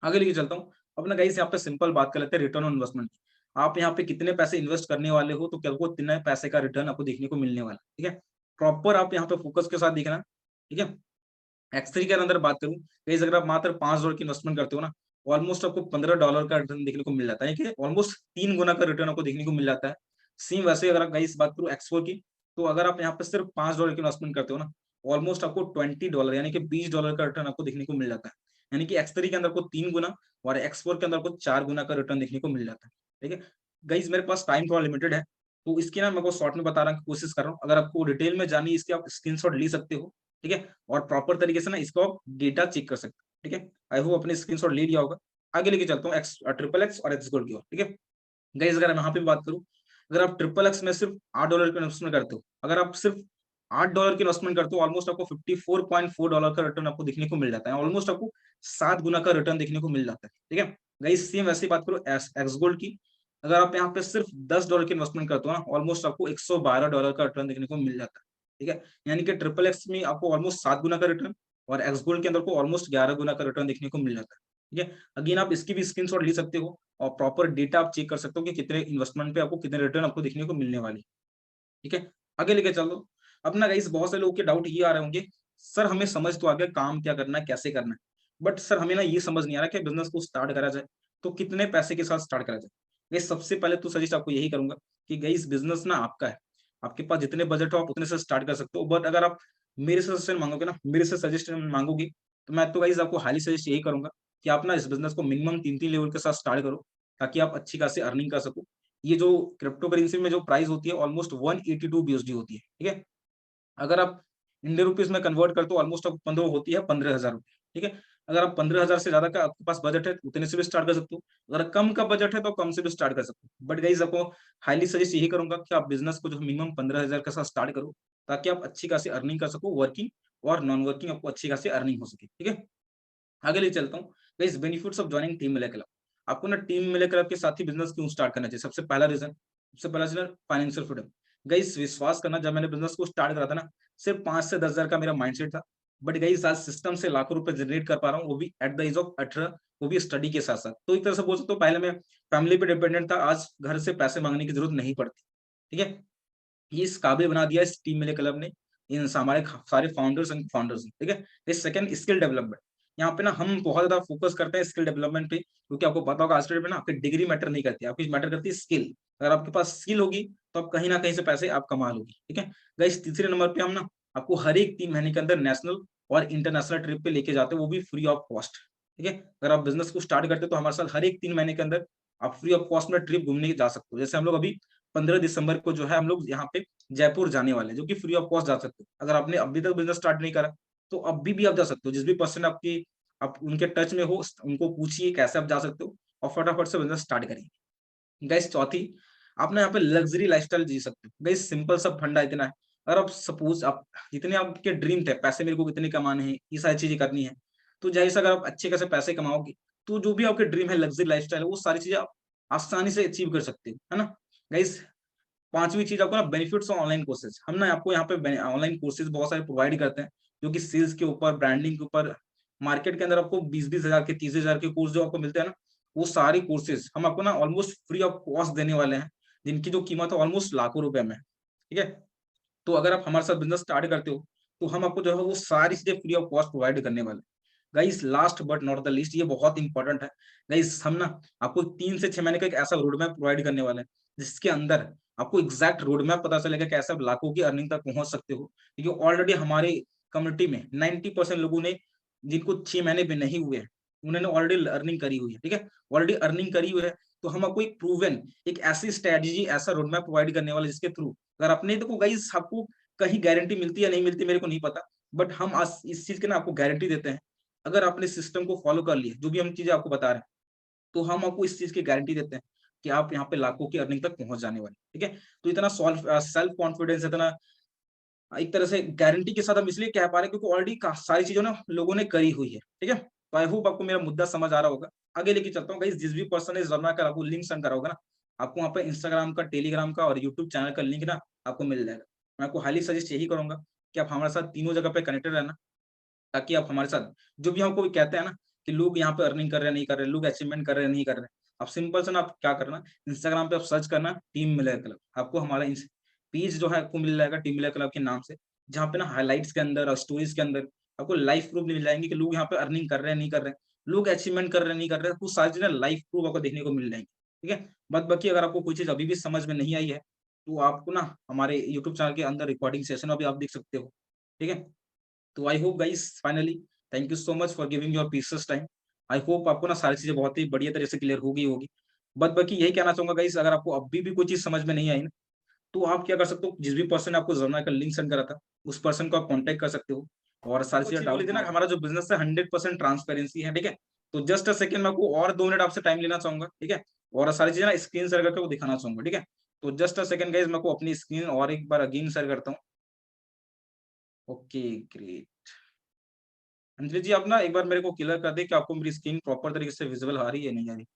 आगे लेके चलता हूँ। अब ना गाइस यहाँ पे सिंपल बात कर लेते हैं रिटर्न ऑन इन्वेस्टमेंट की। आप यहाँ पे कितने पैसे इन्वेस्ट करने वाले हो, तो क्या आपको कितने पैसे का रिटर्न आपको देखने को मिलने वाला है, ठीक है? प्रॉपर आप यहाँ पे फोकस के साथ देखना, ठीक है? एक्स3 के अंदर बात करूँ, गाइस अगर आप मात्र $5 की इन्वेस्टमेंट करते हो ना, ऑलमोस्ट आपको $15 का रिटर्न देखने को मिल जाता है, कि ऑलमोस्ट 3 गुना का रिटर्न आपको देखने को मिल जाता है। सेम वैसे अगर आप गाइस बात करूँ एक्स4 की, तो अगर आप यहाँ पे सिर्फ $5 की इन्वेस्टमेंट करते हो ना, ऑलमोस्ट आपको $20 यानी कि $20 का रिटर्न आपको देखने को मिल जाता है। यानी कि एक्स3 के अंदर आपको 3 गुना और एक्स4 के अंदर आपको 4 गुना का रिटर्न देखने को मिल जाता है, ठीक है? गाइस मेरे पास टाइम थोड़ा लिमिटेड है, तो इसकी ना मैं आपको शॉर्ट में बता रहा हूँ, कोशिश कर रहा हूँ। अगर आपको डिटेल में जाननी है इसकी, आप स्क्रीनशॉट ले सकते हो, ठीक है? और प्रॉपर तरीके से ना इसको आप डेटा चेक कर सकते हो, ठीक है? आई होप आपने स्क्रीनशॉट ले लिया होगा। आगे लेके चलता हूँ ट्रिपल एक्स और एक्स गोल्ड की ओर, ठीक है? गाइस अगर मैं यहाँ पे बात करूँ, अगर आप ट्रिपल एक्स में सिर्फ $8 का इन्वेस्टमेंट करते हो, अगर आप सिर्फ $8 की इन्वेस्टमेंट करते हो, ऑलमोस्ट आपको $54.4 का रिटर्न आपको देखने को मिल जाता है। ऑलमोस्ट आपको 7 गुना का रिटर्न देखने को मिल जाता है, ठीक है? गाइस सेम वैसे ही बात करो एक्स गोल्ड की, अगर आप यहाँ पे सिर्फ $10 की इन्वेस्टमेंट करते हो ना, ऑलमोस्ट आपको $112 का रिटर्न देखने को मिल जाता है, ठीक है? यानी कि ट्रिपल एक्स में आपको ऑलमोस्ट 7 गुना का रिटर्न, और एक्स गोल्ड के अंदर को ऑलमोस्ट 11 गुना का रिटर्न देखने को मिल जाता है, ठीक है? अगेन आप इसकी भी स्क्रीनशॉट ले सकते हो और प्रॉपर डेटा आप चेक कर सकते हो कि कितने इन्वेस्टमेंट पे आपको कितने रिटर्न आपको देखने को मिलने वाली है, ठीक है? आगे लेके चलो। अब ना गाइस बहुत सारे लोगों के डाउट ये आ रहे होंगे, सर हमें समझ तो आ गया काम क्या करना है, कैसे करना है। बट सर हमें ना ये समझ नहीं आ रहा कि बिज़नेस को स्टार्ट करा जाए, तो कितने पैसे के साथ स्टार्ट करा जाए? गाइस सबसे पहले तो सजेस्ट आपको यही करूँगा कि गाइस बिज़नेस ना आपका है। आपके पास जितने बजट हो आप उतने से स्टार्ट कर सकते हो। बट अगर आप मेरे से सजेशन माँगोगे ना, मेरे से सजेशन माँगोगे, तो मैं तो गाइस आपको हाईली सजेस्ट यही करूँगा कि आप ना इस बिज़नेस को मिनिमम 3-3 लेवल के साथ स्टार्ट करो, ताकि आप अच्छी खासी अर्निंग कर सको। ये जो क्रिप्टो करेंसी में जो प्राइस होती है ऑलमोस्ट 182 बीएसडी होती है, ठीक है? अगर आप इंडियन रुपीज़ में कन्वर्ट करते हो ऑलमोस्ट अब 15 होती है ₹15,000, ठीक है? अगर आप 15,000 से ज़्यादा का आपके पास बजट है, उतने से भी स्टार्ट कर सकते हो। अगर कम का बजट है तो कम से भी स्टार्ट कर सकते हो। बट गाइज़ आपको हाइली सजेस्ट यही करूँगा कि आप बिज़नेस को जो मिनिमम 15,000 के साथ स्टार्ट करो, ताकि आप अच्छी खासी अर्निंग कर सको, वर्किंग और नॉन वर्किंग आपको अच्छी खासी अर्निंग हो सके, ठीक है? आगे लेके चलता हूँ। Guys benefits of joining team मिले क्लब। आपको ना टीम मिले क्लब के साथ ही बिज़नेस क्यों स्टार्ट करना चाहिए? सबसे पहला रीज़न फाइनेंशियल फ्रीडम। गाइस विश्वास करना, जब मैंने बिज़नेस को स्टार्ट करा था ना, सिर्फ 5 से 10,000 का मेरा माइंडसेट था। बट गाइस आज सिस्टम से लाखों रुपए जनरेट कर पा रहा हूँ, वो भी एट द एज ऑफ 18, वो भी स्टडी के साथ-साथ। तो एक तरह से बोल सकते हो पहले मैं फैमिली पे डिपेंडेंट था, आज घर से पैसे माँगने की ज़रूरत नहीं पड़ती। ठीक है? ये इस काबिल बना दिया इस टीम मिले क्लब ने, इन हमारे सारे फाउंडर्स ने, ठीक है? ये सेकंड स्किल डेवलपमेंट। यहाँ पे ना हम बहुत ज्यादा फोकस करते हैं स्किल डेवलपमेंट पे, क्योंकि आपको पता होगा आज के डेट में ना आपकी डिग्री मैटर नहीं करती, आपकी मैटर करती है स्किल। अगर आपके पास स्किल होगी तो आप कहीं ना कहीं से पैसे आप कमा लोगे, ठीक है। गाइस तीसरे नंबर पे हम ना आपको हर एक 3 महीने के अंदर नेशनल और इंटरनेशनल ट्रिप पे लेके जाते हैं, वो भी फ्री ऑफ कॉस्ट, ठीक है। अगर आप बिजनेस को स्टार्ट करते हो तो हमारे साथ हर एक 3 महीने के अंदर आप फ्री ऑफ कॉस्ट में ट्रिप घूमने जा सकते हो। जैसे हम लोग अभी 15 दिसंबर को जो है हम लोग यहाँ पे जयपुर जाने वाले हैं, जो कि फ्री ऑफ कॉस्ट जा सकते हो। अगर आपने अभी तक बिजनेस स्टार्ट नहीं करा तो अभी भी आप जा सकते हो। जिस भी पर्सन आपकी आप उनके टच में हो उनको पूछिए कैसे आप जा सकते हो और फटाफट से बिजनेस स्टार्ट करिए। गाइस चौथी, आप ना यहाँ पे लग्जरी लाइफस्टाइल जी सकते हो। गाइस सिंपल सा फंडा इतना है, अगर आप सपोज आप जितने आपके ड्रीम थे, पैसे मेरे को कितने कमाने हैं, ये सारी चीजें करनी है, तो जाहिर सा अगर आप अच्छे खासे पैसे कमाओगे तो जो भी आपके ड्रीम है लग्जरी लाइफस्टाइल है, वो सारी चीजें आप आसानी से अचीव कर सकते हो, है ना। गाइस पांचवी चीज आपको ना बेनिफिट्स ऑफ ऑनलाइन कोर्सेज, हम ना आपको यहाँ पे ऑनलाइन कोर्सेज बहुत सारे प्रोवाइड करते हैं, जो कि सेल्स के ऊपर, ब्रांडिंग के ऊपर। मार्केट के अंदर आपको 20-20 हजार के, 30,000 के कोर्स जो आपको मिलते हैं ना, वो सारे कोर्सेज हम आपको ना ऑलमोस्ट फ्री ऑफ कॉस्ट देने वाले हैं, जिनकी जो कीमत है ऑलमोस्ट लाखों रुपए में, ठीक है। तो अगर आप हमारे साथ बिजनेस स्टार्ट करते हो तो हम आपको जो है वो सारी चीजें फ्री ऑफ कॉस्ट प्रोवाइड करने वाले हैं। Guys last but not the least, ये बहुत इंपॉर्टेंट है। गाइस हम ना आपको 3 से 6 महीने का एक ऐसा रोड मैप प्रोवाइड करने वाले हैं, जिसके अंदर आपको एग्जैक्ट रोड मैप पता चलेगा कैसे आप लाखों की अर्निंग तक पहुंच सकते हो। क्योंकि ऑलरेडी हमारे कम्युनिटी में 90% लोगों ने, जिनको 6 महीने भी नहीं हुए हैं, उन्होंने ऑलरेडी अर्निंग करी हुई है, ठीक है। ऑलरेडी अर्निंग करी हुई है, तो हम आपको एक प्रूवन, एक ऐसी स्ट्रेटेजी, ऐसा रोड मैप प्रोवाइड करने वाले जिसके थ्रू अगर अपने, देखो गाइस आपको कहीं गारंटी मिलती है या नहीं मिलती मेरे को नहीं पता, बट हम आज इस चीज के ना आपको गारंटी देते हैं। अगर आपने सिस्टम को फॉलो कर लिया, जो भी हम चीजें आपको बता रहे हैं, तो हम आपको इस चीज की गारंटी देते हैं कि आप यहाँ पे लाखों की अर्निंग तक पहुंच जाने वाले, ठीक है। तो इतना सेल्फ कॉन्फिडेंस, इतना एक तरह से गारंटी के साथ हम इसलिए कह पा रहे हैं क्योंकि ऑलरेडी सारी चीजों ना लोगों ने करी हुई है, ठीक है। तो आई होप आपको मेरा मुद्दा समझ आ रहा होगा। आगे लेके चलता हूँ गाइस, जिस भी पर्सन ने जमा कर आपको लिंक सेंड करा होगा ना, आपको वहाँ पे इंस्टाग्राम का, टेलीग्राम का और यूट्यूब चैनल का लिंक ना आपको मिल जाएगा। मैं आपको हाईली सजेस्ट यही करूंगा कि आप हमारे साथ तीनों जगह पे कनेक्टेड रहना, ताकि आप हमारे साथ, जो भी हमको कहते हैं ना कि लोग यहाँ पे अर्निंग कर रहे हैं नहीं कर रहे, लोग अचीवमेंट कर रहे हैं नहीं कर रहे, आप सिंपल से ना आप क्या करना, इंस्टाग्राम पे आप सर्च करना टीम मिलर क्लब, आपको हमारा पेज जो है आपको मिल जाएगा टीम मिलर क्लब के नाम से, जहाँ पे ना हाइलाइट्स के अंदर और स्टोरीज के अंदर आपको लाइव प्रूफ मिल जाएंगे कि लोग यहाँ पे अर्निंग कर रहे हैं नहीं कर रहे, लोग अचीवमेंट कर रहे हैं नहीं कर रहे, वो सारी चीजें लाइव प्रूफ आपको देखने को मिल जाएंगे, ठीक है। बट बाकी अगर आपको कोई चीज अभी भी समझ में नहीं आई है, तो आपको ना हमारे यूट्यूब चैनल के अंदर रिकॉर्डिंग सेशन अभी आप देख सकते हो, ठीक है। तो I hope guys finally, thank you so much for giving your precious time. I hope आपको ना सारी चीजें बहुत ही बढ़िया तरह से क्लियर होगी। बट बाकी यही कहना चाहूंगा गाइस, अगर आपको अभी भी कोई चीज समझ में नहीं आई ना, तो आप क्या कर सकते हो, जिस भी पर्सन ने आपको जर्नल का लिंक सेंड करा था, उस पर्सन को आप कॉन्टेक्ट कर सकते हो और सारी चीजें डाउट लेना। हमारा जो बिजनेस है 100% ट्रांसपेरेंसी है, ठीक है। तो जस्ट अ सेकंड, मैं आपको और 2 मिनट आपसे टाइम लेना चाहूंगा, ठीक है। और सारी चीजें ना स्क्रीन शेयर करके वो दिखाना चाहूंगा, ठीक है। तो जस्ट अ सेकंड गाइस, मैं आपको अपनी स्क्रीन और एक बार अगेन शेयर करता हूँ। Okay great. अंजलि जी आप ना एक बार मेरे को क्लियर कर दे कि आपको मेरी स्क्रीन प्रॉपर तरीके से विजिबल आ रही है नहीं आ रही।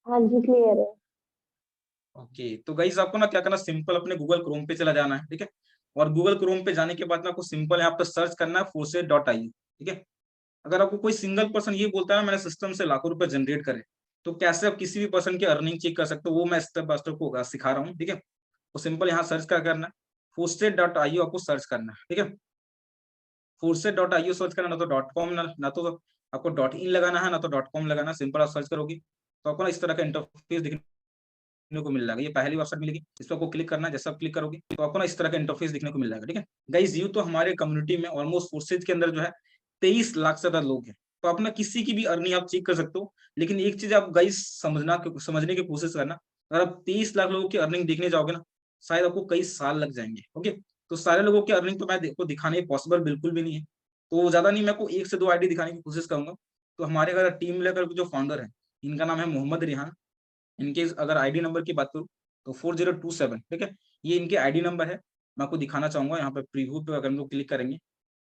हाँ जी, क्लियर है। ओके तो गाइस आपको ना क्या करना, सिंपल अपने गूगल क्रोम पे चला जाना है, ठीक है। और गूगल क्रोम पे जाने के बाद ना आपको सिंपल यहाँ पे सर्च करना है force.io, ठीक है। अगर आपको कोई सिंगल पर्सन ये बोलता है ना मैंने सिस्टम से लाखों रुपए जनरेट करे, तो कैसे आप किसी भी पर्सन की अर्निंग चेक कर सकते हो, वो मैं स्टेप बाय स्टेप को सिखा रहा हूँ, ठीक है। तो सिंपल यहाँ सर्च क्या करना है, force.io आपको सर्च करना है, ठीक है। force.io सर्च करना, ना तो .com ना तो आपको .in लगाना है, ना तो .com लगाना है। सिंपल आप सर्च करोगे तो आपको ना इस तरह का इंटरफेस दिखने को मिल जाएगा। ये पहली वेबसाइट मिलेगी, इस पर आपको क्लिक करना है। जैसे आप क्लिक करोगे तो आपको ना इस तरह का इंटरफेस दिखने को मिल जाएगा, ठीक है। गाइस यू तो हमारे कम्युनिटी में ऑलमोस्ट फोर्सेज के अंदर जो है 23 लाख से ज्यादा लोग हैं, तो आप ना किसी की भी अर्निंग आप चेक कर सकते हो। लेकिन एक चीज आप गाइस समझने की कोशिश करना, अगर आप 23 लाख लोगों की अर्निंग देखने जाओगे ना, शायद आपको कई साल लग जाएंगे, ओके। तो सारे लोगों की अर्निंग तो मैं को दिखाने पॉसिबल बिल्कुल भी नहीं है। तो ज्यादा नहीं, मैं आपको 1 से 2 आईडी दिखाने की कोशिश करूंगा। तो हमारे अगर टीम लेकर जो फाउंडर है, इनका नाम है मोहम्मद रिहान। इनके अगर आईडी नंबर की बात करूं तो 4027, ठीक है। ये इनके आईडी नंबर है। मैं आपको दिखाना चाहूंगा यहाँ पे प्रीव्यू पे, अगर हम लोग क्लिक करेंगे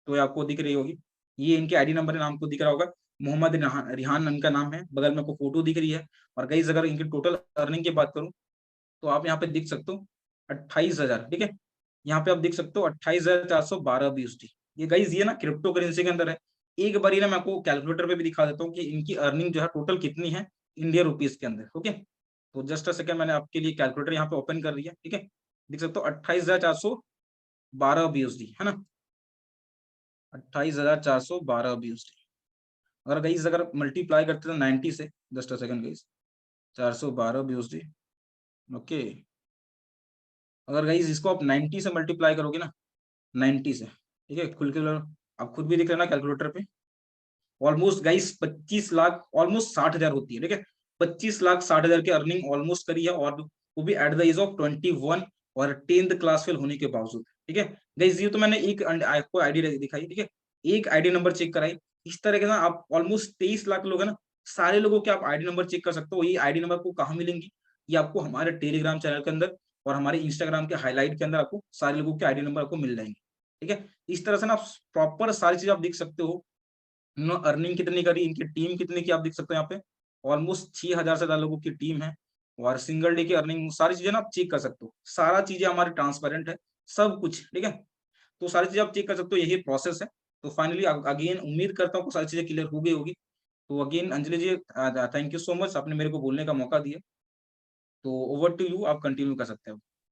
तो ये आपको दिख रही होगी। ये इनके आईडी नंबर है, नाम को दिख रहा होगा, मोहम्मद रिहान इनका नाम है। बगल में आपको फोटो दिख रही है। और गाइस अगर इनकी टोटल अर्निंग की बात करूं तो आप यहाँ पे देख सकते हो 28,000, ठीक है। यहाँ पे आप देख सकते हो 28,412 BUSD। ये गाइस ये ना क्रिप्टो करेंसी के अंदर है। एक बार ना मैं आपको कैलकुलेटर पे भी दिखा देता हूँ कि इनकी अर्निंग जो है टोटल कितनी है इंडिया रुपीज के अंदर, ओके। तो जस्ट अ सेकंड, मैंने आपके लिए कैलकुलेटर यहाँ पे ओपन कर दिया, ठीक है। देख सकते हो 28,412 BUSD, है ना, 28,412 BUSD। अगर गाइस अगर मल्टीप्लाई करते हैं 90 से, just a second guys, 412 BUSD, okay. अगर गाइस इसको आप 90 से मल्टीप्लाई करोगे ना, 90 से, ठीक है, खुल के आप खुद भी देख लेना कैलकुलेटर पे, ऑलमोस्ट गाइस 25 लाख, ऑलमोस्ट 60,000 होती है, ठीक है। 25,60,000 की अर्निंग ऑलमोस्ट करी है, और वो भी एट द एज ऑफ 21 और 10th क्लास फेल होने के बावजूद, ठीक है। गाइस ये तो मैंने एक आपको आईडी दिखाई, ठीक है, एक आईडी नंबर चेक कराई। इस तरह के ना आप ऑलमोस्ट 23 लाख लोग है ना, सारे लोगों के आप आईडी नंबर चेक कर सकते हो। ये आईडी नंबर आपको कहाँ मिलेंगी? ये आपको हमारे टेलीग्राम चैनल के अंदर और हमारे इंस्टाग्राम के हाईलाइट के अंदर आपको सारे लोगों के आईडी नंबर आपको मिल जाएंगे, ठीक है। इस तरह से ना प्रॉपर सारी चीज आप देख सकते हो। अर्निंग कितनी करी, इनकी टीम कितनी की आप देख सकते हो यहाँ पे, ऑलमोस्ट 6,000 से ज्यादा लोगों की टीम है, और सिंगल डे की अर्निंग सारी चीजें ना आप चेक कर सकते हो। सारा चीजें हमारी ट्रांसपेरेंट है, सब कुछ, ठीक है। तो सारी चीजें आप चेक कर सकते हो, यही प्रोसेस है। तो फाइनली अगेन उम्मीद करता हूँ सारी चीजें क्लियर हो गई होगी। तो again Anjali ji, thank you so much, आपने मेरे को बोलने का मौका दिया। तो ओवर टू यू, आप कंटिन्यू कर सकते हो।